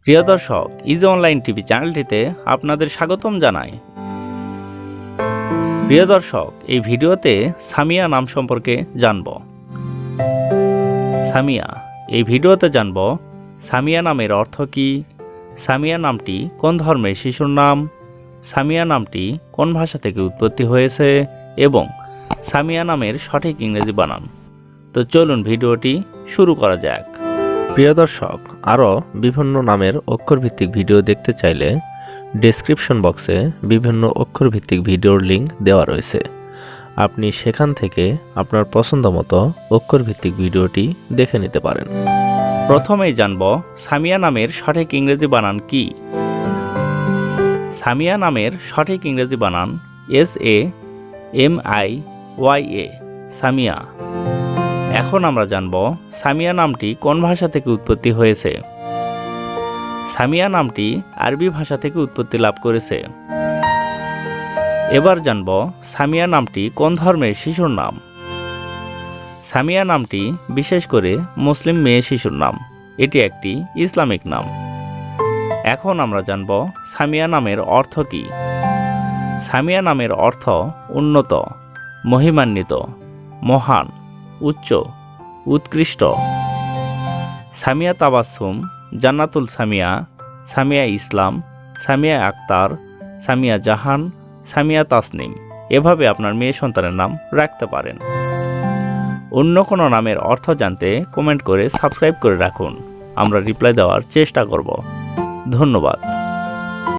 প্রিয় দর্শক, easy online TV চ্যানেলটিতে আপনাদের স্বাগতম জানাই। প্রিয় দর্শক, এই ভিডিওতে সামিয়া নাম সম্পর্কে জানব। সামিয়া, এই ভিডিওতে জানব সামিয়া নামের অর্থ কী, সামিয়া নামটি কোন ধর্মের শিশুর নাম, সামিয়া নামটি কোন ভাষা থেকে উৎপত্তি হয়েছে এবং সামিয়া নামের সঠিক ইংরেজি বানান। তো চলুন ভিডিওটি শুরু করা যাক। প্রিয় দর্শক, আরও বিভিন্ন নামের অক্ষরভিত্তিক ভিডিও দেখতে চাইলে ডেসক্রিপশন বক্সে বিভিন্ন অক্ষরভিত্তিক ভিডিওর লিঙ্ক দেওয়া রয়েছে। আপনি সেখান থেকে আপনার পছন্দ মতো অক্ষরভিত্তিক ভিডিওটি দেখে নিতে পারেন। প্রথমেই জানব সামিয়া নামের সঠিক ইংরেজি বানান কি। সামিয়া নামের সঠিক ইংরেজি বানান SAMIYA, সামিয়া। এখন আমরা জানব সামিয়া নামটি কোন ভাষা থেকে উৎপত্তি হয়েছে। সামিয়া নামটি আরবি ভাষা থেকে উৎপত্তি লাভ করেছে। এবার জানব সামিয়া নামটি কোন ধর্মের শিশুর নাম। সামিয়া নামটি বিশেষ করে মুসলিম মেয়ে শিশুর নাম, এটি একটি ইসলামিক নাম। এখন আমরা জানব সামিয়া নামের অর্থ কী। সামিয়া নামের অর্থ উন্নত, মহিমান্বিত, মহান, উচ্চ, উৎকৃষ্ট। সামিয়া তাবাসসুম, জান্নাতুল সামিয়া, সামিয়া ইসলাম, সামিয়া আক্তার, সামিয়া জাহান, সামিয়া তাসনিম, এভাবে আপনার মেয়ে সন্তানের নাম রাখতে পারেন। অন্য কোনো নামের অর্থ জানতে কমেন্ট করে সাবস্ক্রাইব করে রাখুন, আমরা রিপ্লাই দেওয়ার চেষ্টা করব। ধন্যবাদ।